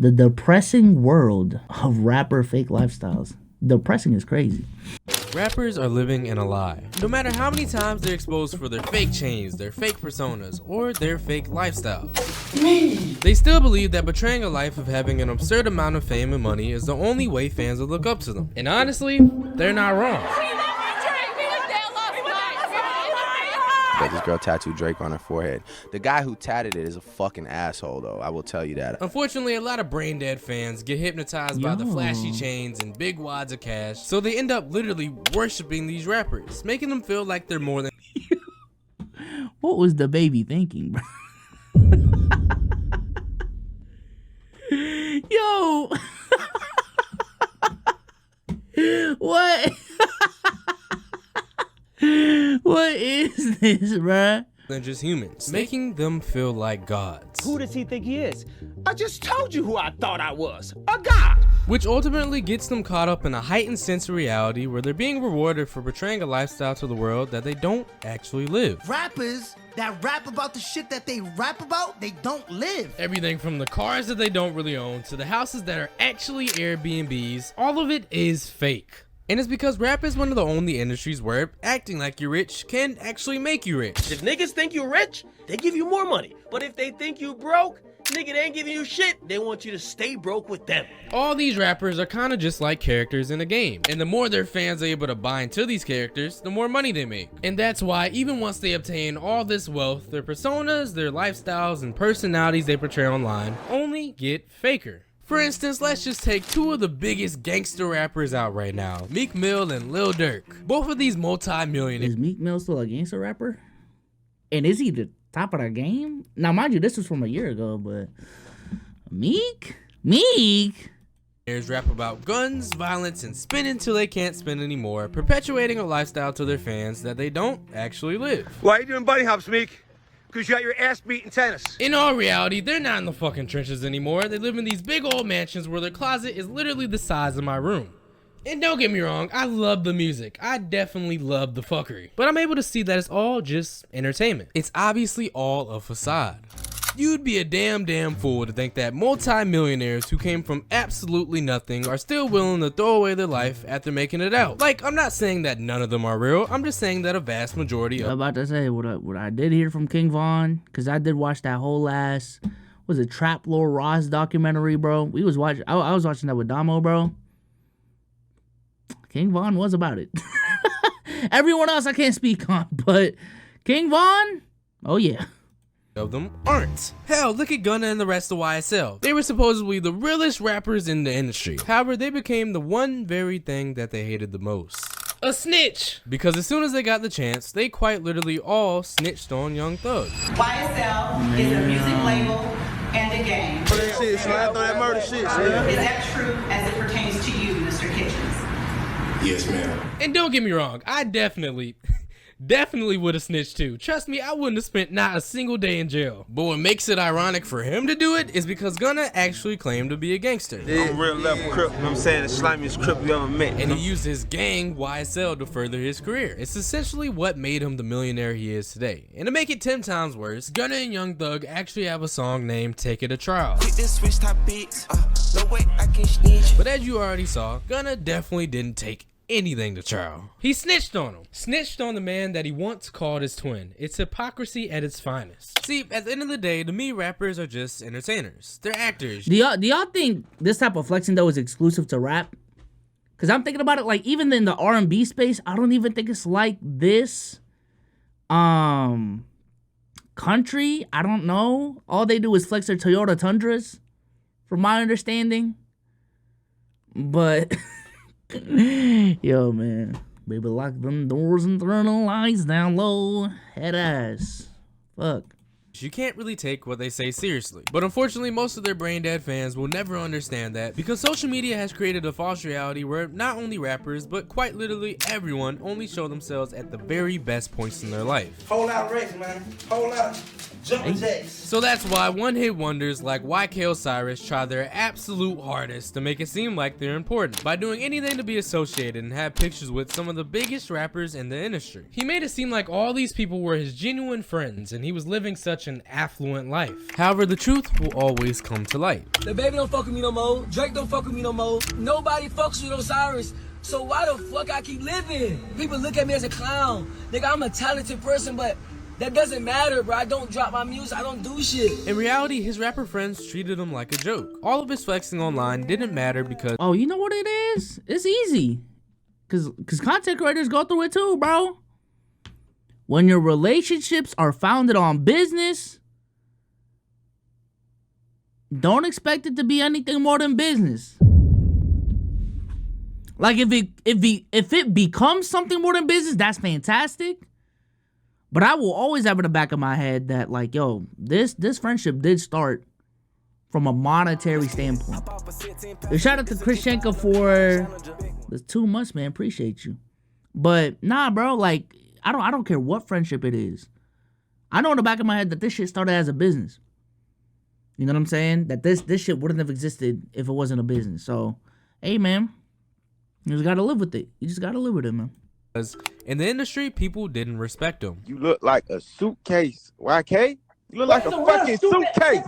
The depressing world of rapper fake lifestyles. Depressing is crazy. Rappers are living in a lie. No matter how many times they're exposed for their fake chains, their fake personas, or their fake lifestyles, they still believe that portraying a life of having an absurd amount of fame and money is the only way fans will look up to them. And honestly, they're not wrong. This girl tattooed Drake on her forehead. The guy who tatted it is a fucking asshole, though. I will tell you that. Unfortunately, a lot of brain dead fans get hypnotized by the flashy chains and big wads of cash, so they end up literally worshiping these rappers, making them feel like they're more than. What was the baby thinking, bro? Yo. What? What is this, bruh? Than just humans, making them feel like gods. Who does he think he is? I just told you who I thought I was, a god. Which ultimately gets them caught up in a heightened sense of reality where they're being rewarded for portraying a lifestyle to the world that they don't actually live. Rappers that rap about the shit that they rap about, they don't live. Everything from the cars that they don't really own to the houses that are actually Airbnbs, all of it is fake. And it's because rap is one of the only industries where acting like you're rich can actually make you rich. If niggas think you rich, they give you more money. But if they think you broke, nigga, they ain't giving you shit. They want you to stay broke with them. All these rappers are kind of just like characters in a game. And the more their fans are able to buy into these characters, the more money they make. And that's why even once they obtain all this wealth, their personas, their lifestyles, and personalities they portray online only get faker. For instance, let's just take two of the biggest gangster rappers out right now, Meek Mill and Lil Durk. Both of these multi-millionaires. Is Meek Mill still a gangster rapper? And is he the top of the game? Now, mind you, this was from a year ago, but Meek? Rap about guns, violence, and spinning till they can't spin anymore, perpetuating a lifestyle to their fans that they don't actually live. Why are you doing bunny hops, Meek? Because you got your ass beat in tennis. In all reality, they're not in the fucking trenches anymore. They live in these big old mansions where their closet is literally the size of my room. And don't get me wrong, I love the music. I definitely love the fuckery. But I'm able to see that it's all just entertainment. It's obviously all a facade. You'd be a damn fool to think that multi-millionaires who came from absolutely nothing are still willing to throw away their life after making it out. Like, I'm not saying that none of them are real. I'm just saying that a vast majority of. I'm about to say what I did hear from King Von, because I did watch that whole last, was it Trap Lord Ross documentary, bro? We was watching. I was watching that with Damo, bro. King Von was about it. Everyone else I can't speak on, but King Von, oh yeah. Of them aren't. Hell, look at Gunna and the rest of YSL. They were supposedly the realest rappers in the industry. However, they became the one very thing that they hated the most. A snitch! Because as soon as they got the chance, they quite literally all snitched on Young Thug. YSL is a music label and a game. Is that true as it pertains to you, Mr. Kitchens? Yes, ma'am. And don't get me wrong, I definitely would have snitched too. Trust me, I wouldn't have spent not a single day in jail. But what makes it ironic for him to do it is because Gunna actually claimed to be a gangster. I'm real level crip, you know what I'm saying? The slimiest crip you ever met. And he used his gang, YSL, to further his career. It's essentially what made him the millionaire he is today. And to make it 10 times worse, Gunna and Young Thug actually have a song named Take It to Trial. But as you already saw, Gunna definitely didn't take anything to trial. He snitched on him. Snitched on the man that he once called his twin. It's hypocrisy at its finest. See, at the end of the day, to me, rappers are just entertainers. They're actors. Do y'all think this type of flexing though is exclusive to rap? Because I'm thinking about it, like even in the R&B space, I don't even think it's like this. Country, I don't know. All they do is flex their Toyota Tundras, from my understanding. But yo, man, baby, lock them doors and turn the lights down low. Head ass. Fuck. You can't really take what they say seriously. But unfortunately, most of their brain dead fans will never understand that because social media has created a false reality where not only rappers, but quite literally everyone only show themselves at the very best points in their life. Whole lot of race, man. Whole lot. So that's why one-hit wonders like YK Osiris try their absolute hardest to make it seem like they're important by doing anything to be associated and have pictures with some of the biggest rappers in the industry. He made it seem like all these people were his genuine friends and he was living such an affluent life. However, the truth will always come to light. The baby don't fuck with me no more. Drake don't fuck with me no more. Nobody fucks with Osiris. So why the fuck I keep living? People look at me as a clown. Nigga, I'm a talented person, but that doesn't matter, bro. I don't drop my music. I don't do shit. In reality, his rapper friends treated him like a joke. All of his flexing online didn't matter because... Oh, you know what it is? It's easy. Cause content creators go through it too, bro. When your relationships are founded on business, don't expect it to be anything more than business. Like if it becomes something more than business, that's fantastic. But I will always have in the back of my head that, like, yo, this friendship did start from a monetary standpoint. Shout out to Krishenka for the 2 months, man. Appreciate you. But nah, bro, like, I don't care what friendship it is. I know in the back of my head that this shit started as a business. You know what I'm saying? That this shit wouldn't have existed if it wasn't a business. So, hey, man, you just gotta live with it. You just gotta live with it, man. In the industry, people didn't respect him. You look like a suitcase, YK. You look like a fucking suitcase.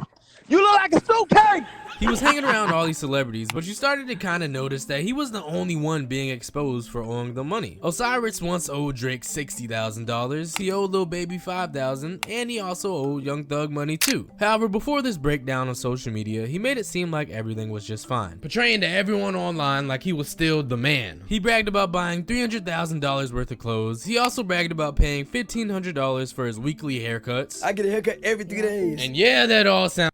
You look like a suitcase. He was hanging around all these celebrities, but you started to kind of notice that he was the only one being exposed for owing them money. Osiris once owed Drake $60,000, he owed Lil Baby $5,000, and he also owed Young Thug money too. However, before this breakdown on social media, he made it seem like everything was just fine, portraying to everyone online like he was still the man. He bragged about buying $300,000 worth of clothes. He also bragged about paying $1,500 for his weekly haircuts. I get a haircut every 3 days. And yeah, that all sounds...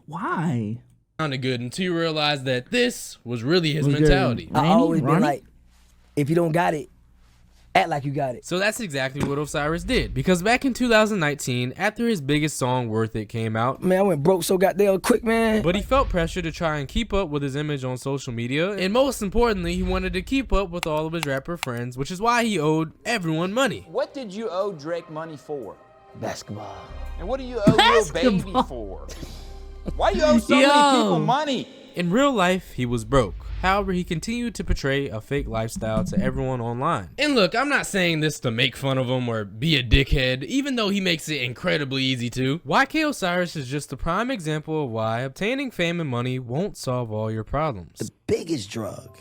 Why? Sounded good until you realize that this was really his mentality. I always been like, if you don't got it, act like you got it. So that's exactly what Osiris did, because back in 2019, after his biggest song Worth It came out, man, I went broke so goddamn quick, man. But he felt pressure to try and keep up with his image on social media, and most importantly, he wanted to keep up with all of his rapper friends, which is why he owed everyone money. What did you owe Drake money for? Basketball. And what do you owe Lil Baby for? Why you owe so many people money? In real life, he was broke. However, he continued to portray a fake lifestyle to everyone online. And look, I'm not saying this to make fun of him or be a dickhead, even though he makes it incredibly easy to. YK Osiris is just a prime example of why obtaining fame and money won't solve all your problems. The biggest drug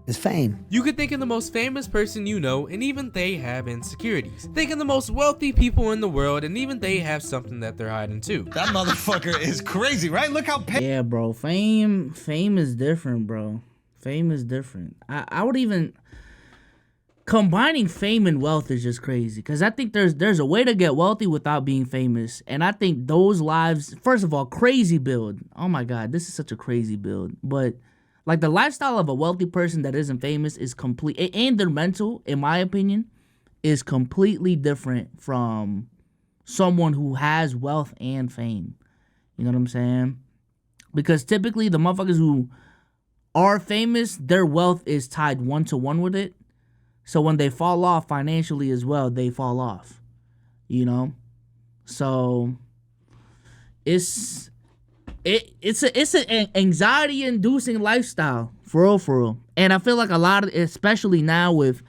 is fame. You could think of the most famous person you know, and even they have insecurities. Think of the most wealthy people in the world, and even they have something that they're hiding too. That motherfucker is crazy, right? Look how yeah, bro. Fame is different, bro. Fame is different. I would even combining fame and wealth is just crazy, because I think there's a way to get wealthy without being famous, and I think those lives, first of all, crazy build. Oh my God, this is such a crazy build, but. Like, the lifestyle of a wealthy person that isn't famous is complete, and their mental, in my opinion, is completely different from someone who has wealth and fame. You know what I'm saying? Because typically the motherfuckers who are famous, their wealth is tied 1-to-1 with it. So when they fall off financially as well, they fall off. You know? So it's an anxiety-inducing lifestyle, for real. And I feel like a lot of, especially now with,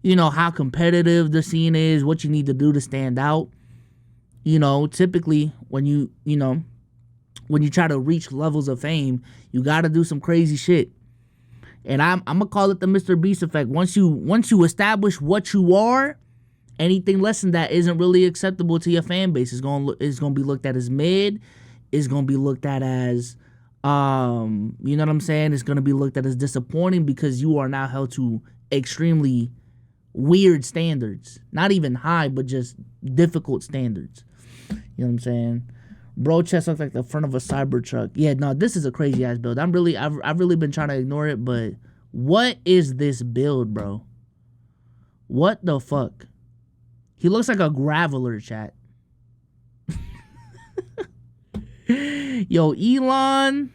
you know, how competitive the scene is, what you need to do to stand out. You know, typically when you try to reach levels of fame, you got to do some crazy shit. And I'm gonna call it the Mr. Beast effect. Once you establish what you are, anything less than that isn't really acceptable to your fan base. It's gonna be looked at as mid. Is going to be looked at as, you know what I'm saying? It's going to be looked at as disappointing because you are now held to extremely weird standards. Not even high, but just difficult standards. You know what I'm saying? Bro chest looks like the front of a Cybertruck. Yeah, no, this is a crazy ass build. I've really been trying to ignore it, but what is this build, bro? What the fuck? He looks like a graveler, chat. Yo, Elon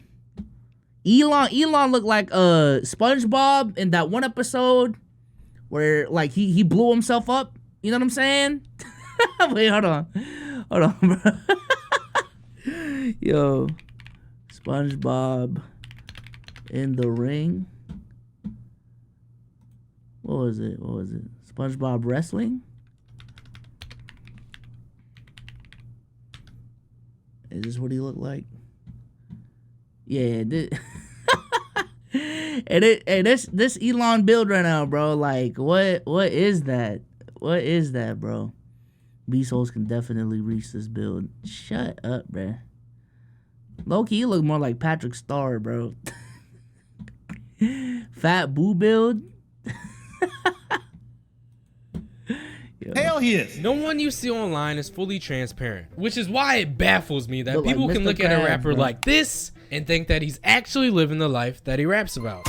looked like SpongeBob in that one episode where like he blew himself up. You know what I'm saying? Wait, hold Hold on, bro. Yo, SpongeBob in the ring. What was it? SpongeBob wrestling? Is this what he looked like? Yeah, this Elon build right now, bro. Like, what is that? What is that, bro? Beast Souls can definitely reach this build. Shut up, bro. Low-key, you look more like Patrick Star, bro. Fat Boo build? Hell yes. No one you see online is fully transparent, which is why it baffles me that Look people like can Mr. look at a Krabs, rapper bro. like this and think that he's actually living the life that he raps about.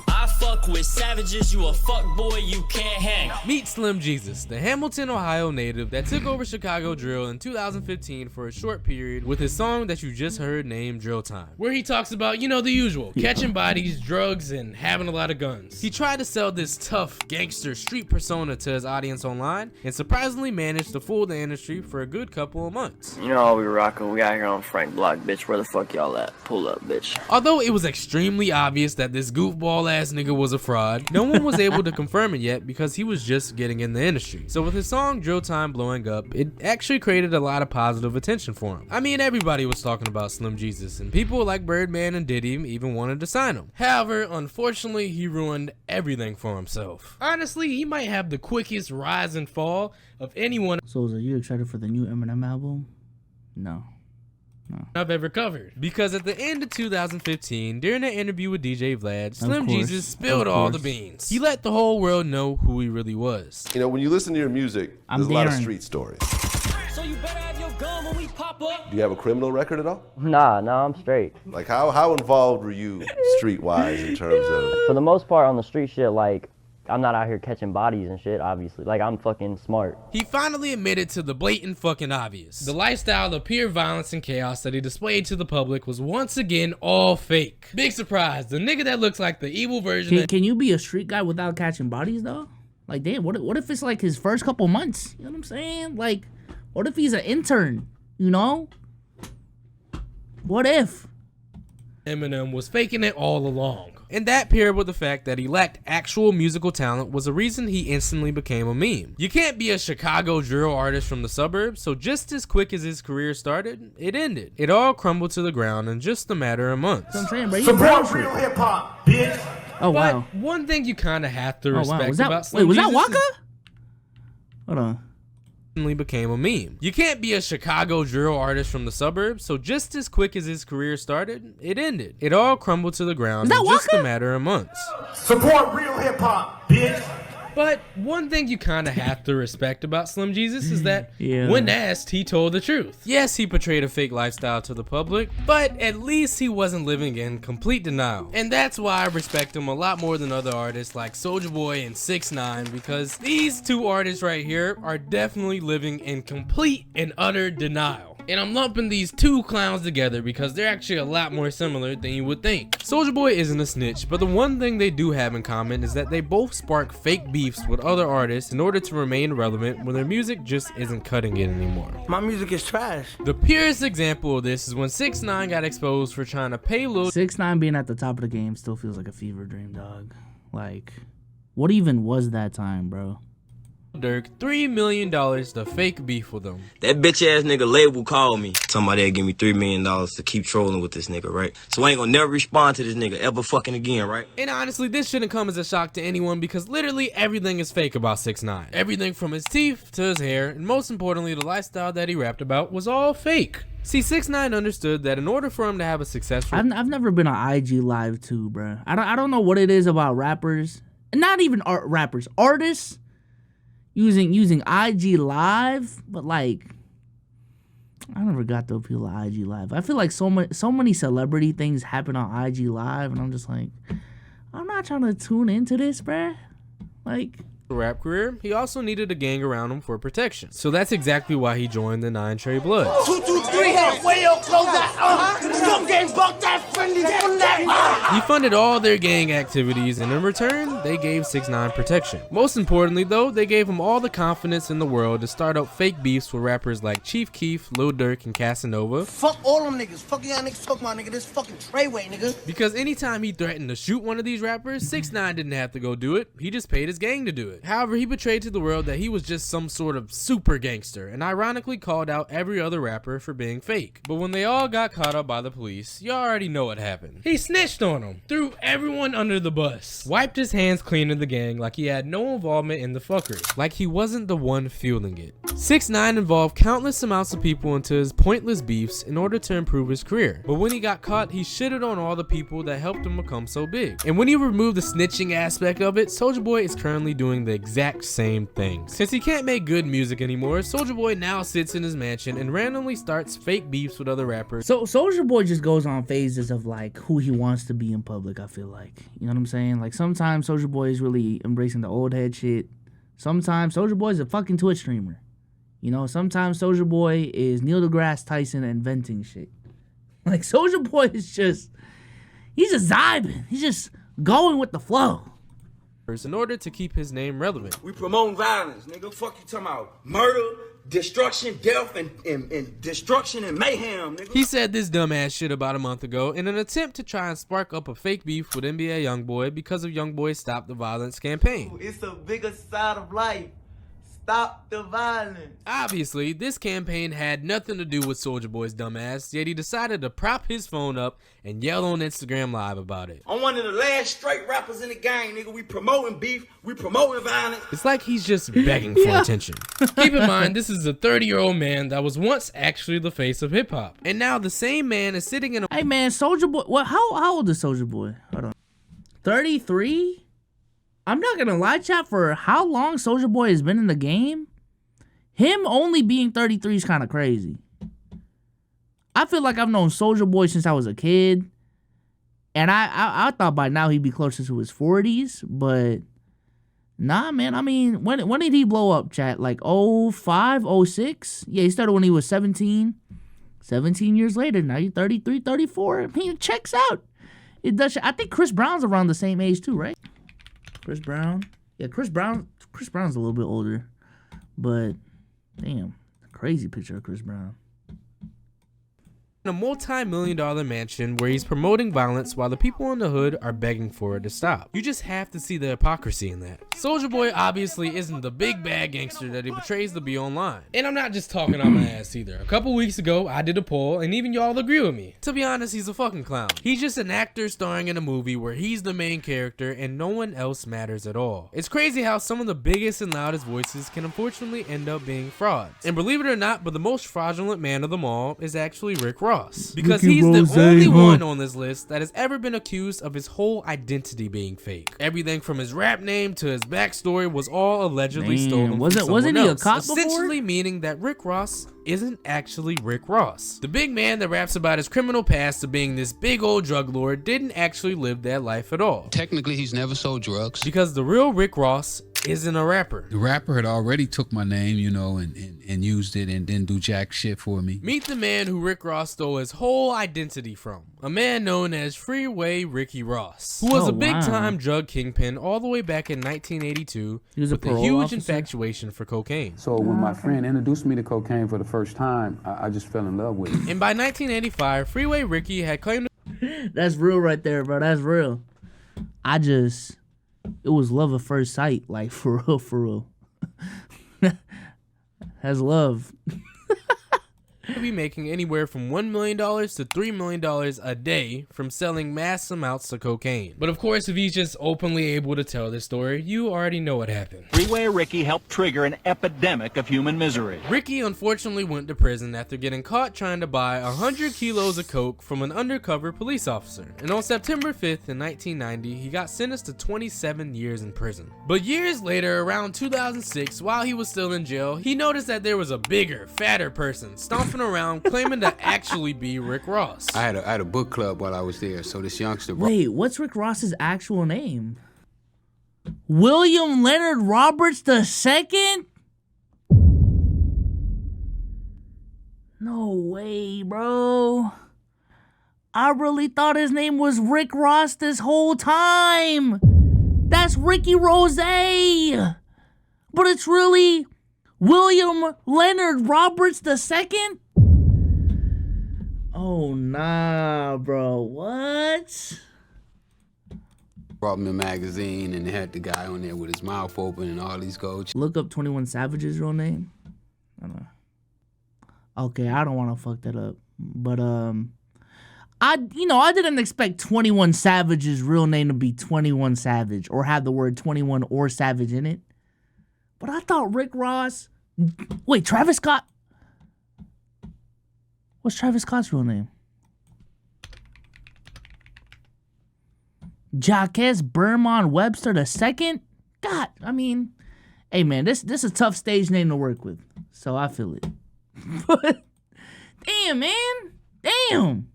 I fuck with savages, you a fuck boy, you can't hang. Meet Slim Jesus, the Hamilton, Ohio native that took over Chicago drill in 2015 for a short period with his song that you just heard named Drill Time, where he talks about, you know, the usual, catching bodies, drugs, and having a lot of guns. He tried to sell this tough gangster street persona to his audience online and surprisingly managed to fool the industry for a good couple of months. You know how we rockin', we out here on Frank Block, bitch. Where the fuck y'all at? Pull up, bitch. Although it was extremely obvious that this goofball ass nigga was a fraud, no one was able to confirm it yet because he was just getting in the industry. So with his song Drill Time blowing up, it actually created a lot of positive attention for him. I mean, everybody was talking about Slim Jesus, and people like Birdman and Diddy even wanted to sign him. However, unfortunately, he ruined everything for himself. Honestly, he might have the quickest rise and fall of anyone So, are you excited for the new Eminem album? No. I've ever covered. Because at the end of 2015, during an interview with DJ Vlad, Slim course, Jesus spilled all the beans. He let the whole world know who he really was. You know, when you listen to your music, there's a lot of street stories. So you better have your gun when we pop up. Do you have a criminal record at all? Nah, I'm straight. Like, how involved were you street-wise in terms of... For the most part on the street shit, like, I'm not out here catching bodies and shit, obviously. Like, I'm fucking smart. He finally admitted to the blatant fucking obvious. The lifestyle of pure violence and chaos that he displayed to the public was once again all fake. Big surprise, the nigga that looks like the evil version of... Can you be a street guy without catching bodies, though? Like, damn, what if it's like his first couple months? You know what I'm saying? Like, what if he's an intern, you know? What if? Eminem was faking it all along. And that paired with the fact that he lacked actual musical talent was a reason he instantly became a meme. You can't be a Chicago drill artist from the suburbs, so just as quick as his career started, it ended. It all crumbled to the ground in just a matter of months. That's what I'm saying, bro. Support real hip hop, bitch. Oh, wow. But one thing you kind of have to Oh, respect wow. Was that, about Slim was that Jesus Waka? is- Hold on. became a meme. You can't be a Chicago drill artist from the suburbs, so just as quick as his career started, it ended. It all crumbled to the ground in just a matter of months. Support real hip hop, bitch. But one thing you kind of have to respect about Slim Jesus is that Yeah. when asked, he told the truth. Yes, he portrayed a fake lifestyle to the public, but at least he wasn't living in complete denial. And that's why I respect him a lot more than other artists like Soulja Boy and 6ix9ine, because these two artists right here are definitely living in complete and utter denial. And I'm lumping these two clowns together because they're actually a lot more similar than you would think. Soulja Boy isn't a snitch, but the one thing they do have in common is that they both spark fake beefs with other artists in order to remain relevant when their music just isn't cutting it anymore. My music is trash. The purest example of this is when 6ix9ine got exposed for trying to pay Lil 6ix9ine being at the top of the game still feels like a fever dream, dog. Like, what even was that time, bro? Durk $3 million to fake beef with him. That bitch ass nigga label called me. Talking about they'll give me $3 million to keep trolling with this nigga, right? So I ain't gonna never respond to this nigga ever fucking again, right? And honestly, this shouldn't come as a shock to anyone because literally everything is fake about 6ix9ine. Everything from his teeth to his hair, and most importantly, the lifestyle that he rapped about was all fake. See, 6ix9ine understood that in order for him to have a successful... I've never been on IG Live too, bro. I don't know what it is about rappers, not even rappers, artists using IG Live, but like, I never got the appeal of IG Live. I feel like so many celebrity things happen on IG Live, and I'm just like, I'm not trying to tune into this, bruh. Like, rap career, he also needed a gang around him for protection. So that's exactly why he joined the 9 Cherry Bloods. 2, 2, 3, halfway up, close that. Some game buck that friendly on that. He funded all their gang activities, and in return, they gave 6ix9ine protection. Most importantly though, they gave him all the confidence in the world to start up fake beefs with rappers like Chief Keef, Lil Durk, and Casanova. Fuck all them niggas. Fuck y'all niggas talking about, nigga. This fucking Treyway, nigga. Because anytime he threatened to shoot one of these rappers, 6ix9ine didn't have to go do it. He just paid his gang to do it. However, he betrayed to the world that he was just some sort of super gangster, and ironically called out every other rapper for being fake. But when they all got caught up by the police, you already know what happened. He snitched on them, threw everyone under the bus, wiped his hands clean of the gang like he had no involvement in the fuckery, like he wasn't the one fueling it. 6ix9ine involved countless amounts of people into his pointless beefs in order to improve his career. But when he got caught, he shitted on all the people that helped him become so big. And when you remove the snitching aspect of it, Soulja Boy is currently doing the exact same thing. Since he can't make good music anymore, Soulja Boy now sits in his mansion and randomly starts fake beefs with other rappers. So Soulja Boy just goes on phases of like who he wants to be in public, I feel like. You know what I'm saying? Like sometimes Soulja Boy is really embracing the old head shit. Sometimes Soulja Boy is a fucking Twitch streamer. You know, sometimes Soulja Boy is Neil deGrasse Tyson inventing shit. Like Soulja Boy is just, he's just vibing. He's just going with the flow. In order to keep his name relevant. We promote violence, nigga. Fuck you talking about murder, destruction, death, and destruction and mayhem, nigga. He said this dumbass shit about a month ago in an attempt to try and spark up a fake beef with NBA YoungBoy because of YoungBoy's Stop the Violence campaign. It's a bigger side of life. Stop the violence. Obviously, this campaign had nothing to do with Soulja Boy's dumbass, yet he decided to prop his phone up and yell on Instagram Live about it. I'm one of the last straight rappers in the game, nigga. We promoting beef, we promoting violence. It's like he's just begging for attention. Keep in mind, this is a 30-year-old man that was once actually the face of hip-hop. And now the same man is sitting in a— Hey man, Soulja Boy, what? How old is Soulja Boy? Hold on. 33? I'm not gonna lie, chat, for how long Soulja Boy has been in the game, him only being 33 is kind of crazy. I feel like I've known Soulja Boy since I was a kid, and I thought by now he'd be closer to his 40s, but nah, man. I mean, when did he blow up, chat? Like 05, 06? Yeah, he started when he was 17. 17 years later, now you're 33, 34. I mean, it checks out. It does. I think Chris Brown's around the same age too, right? Chris Brown? Yeah, Chris Brown's a little bit older. But, damn, crazy picture of Chris Brown. A multi-million-dollar mansion where he's promoting violence while the people in the hood are begging for it to stop. You just have to see the hypocrisy in that. Soulja Boy obviously isn't the big bad gangster that he portrays to be online. And I'm not just talking on my ass either. A couple weeks ago, I did a poll and even y'all agree with me. To be honest, he's a fucking clown. He's just an actor starring in a movie where he's the main character and no one else matters at all. It's crazy how some of the biggest and loudest voices can unfortunately end up being frauds. And believe it or not, but the most fraudulent man of them all is actually Rick Ross. Because he's the only one on this list that has ever been accused of his whole identity being fake. Everything from his rap name to his backstory was all allegedly stolen from someone wasn't he else, a cop essentially before? meaning that Rick Ross isn't actually Rick Ross. The big man that raps about his criminal past of being this big old drug lord didn't actually live that life at all. Technically, he's never sold drugs. Because the real Rick Ross isn't a rapper. The rapper had already took my name, you know, and used it and didn't do jack shit for me. Meet the man who Rick Ross stole his whole identity from. A man known as Freeway Ricky Ross, who was a big-time drug kingpin all the way back in 1982 with a huge infatuation for cocaine. So when my friend introduced me to cocaine for the first time, I just fell in love with it. And by 1985, Freeway Ricky had claimed That's real right there, bro. That's real. It was love at first sight, like for real. That's love. to be making anywhere from $1 million to $3 million a day from selling mass amounts of cocaine. But of course, if he's just openly able to tell this story, you already know what happened. Freeway Ricky helped trigger an epidemic of human misery. Ricky unfortunately went to prison after getting caught trying to buy 100 kilos of coke from an undercover police officer. And on September 5th in 1990, he got sentenced to 27 years in prison. But years later, around 2006, while he was still in jail, he noticed that there was a bigger, fatter person stomping around claiming to actually be Rick Ross. I had a book club while I was there, so this youngster... Wait, what's Rick Ross's actual name? William Leonard Roberts II? No way, bro. I really thought his name was Rick Ross this whole time. That's Ricky Rose. But it's really William Leonard Roberts II? Oh, nah, bro. What? Brought me a magazine and they had the guy on there with his mouth open and all these gold. Look up 21 Savage's real name. I don't know. Okay, I don't want to fuck that up. But, I didn't expect 21 Savage's real name to be 21 Savage or have the word 21 or Savage in it. But I thought Rick Ross... Wait, Travis Scott... What's Travis Scott's real name? Jaquez Bermond Webster II? God, I mean... Hey, man, this is a tough stage name to work with. So I feel it. But... Damn, man. Damn.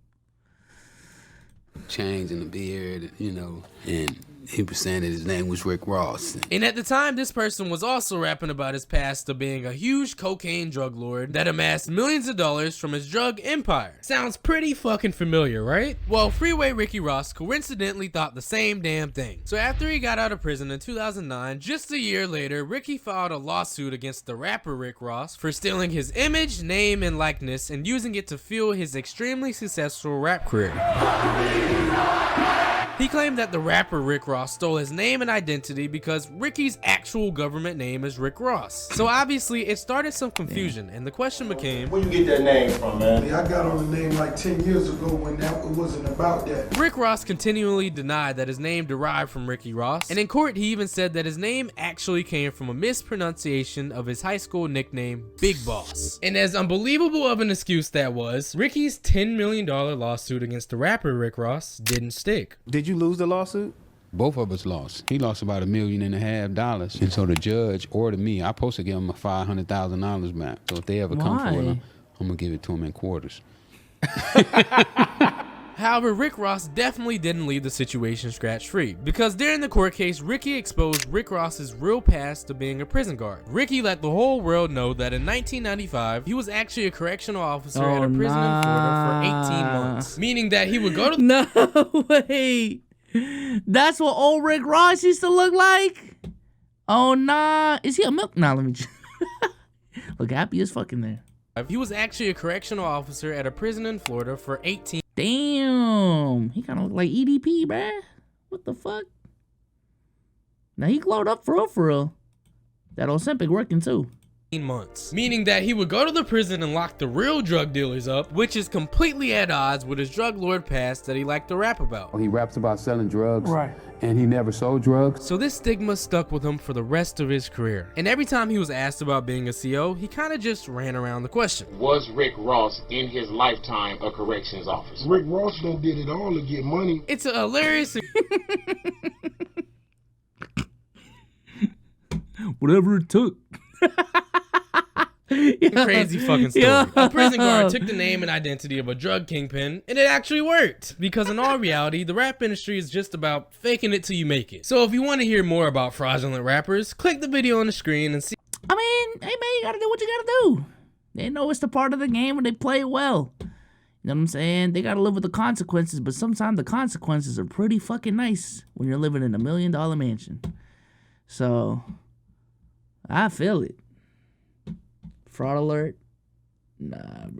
Change in the beard, and he was saying that his name was Rick Ross. And at the time, this person was also rapping about his past of being a huge cocaine drug lord that amassed millions of dollars from his drug empire. Sounds pretty fucking familiar, right? Well, Freeway Ricky Ross coincidentally thought the same damn thing. So after he got out of prison in 2009, just a year later, Ricky filed a lawsuit against the rapper Rick Ross for stealing his image, name, and likeness and using it to fuel his extremely successful rap career. He claimed that the rapper Rick Ross stole his name and identity because Ricky's actual government name is Rick Ross. So obviously it started some confusion and the question became, where you get that name from, man? I got on the name like 10 years ago when it wasn't about that. Rick Ross continually denied that his name derived from Ricky Ross, and in court he even said that his name actually came from a mispronunciation of his high school nickname, Big Boss. And as unbelievable of an excuse that was, Ricky's $10 million lawsuit against the rapper Rick Ross didn't stick. Did you lose the lawsuit? Both of us lost. He lost about $1.5 million. And so the judge ordered me, I'm supposed to give him a $500,000 back. So if they ever come for him, I'm gonna give it to him in quarters. However, Rick Ross definitely didn't leave the situation scratch-free, because during the court case, Ricky exposed Rick Ross's real past to being a prison guard. Ricky let the whole world know that in 1995, he was actually a correctional officer at a prison in Florida for 18 months, meaning that he would go to... No, wait. That's what old Rick Ross used to look like? Oh, nah. Is he a milk? Nah, let me... Look happy as fucking there. He was actually a correctional officer at a prison in Florida for 18... Damn, he kind of look like EDP, bruh. What the fuck? Now he glowed up for real. That Ozempic working too. Months, meaning that he would go to the prison and lock the real drug dealers up, which is completely at odds with his drug lord past that he liked to rap about. He raps about selling drugs, right? And he never sold drugs. So this stigma stuck with him for the rest of his career. And every time he was asked about being a CO, he kind of just ran around the question. Was Rick Ross in his lifetime a corrections officer? Rick Ross done did it all to get money. It's a hilarious... Whatever it took. Crazy fucking story. A prison guard took the name and identity of a drug kingpin, and it actually worked. Because in all reality, the rap industry is just about faking it till you make it. So if you want to hear more about fraudulent rappers, click the video on the screen and see. I mean, hey man, you gotta do what you gotta do. They know it's the part of the game and they play it well. You know what I'm saying? They gotta live with the consequences, but sometimes the consequences are pretty fucking nice when you're living in $1 million mansion. So, I feel it. Fraud alert? Nah, bro.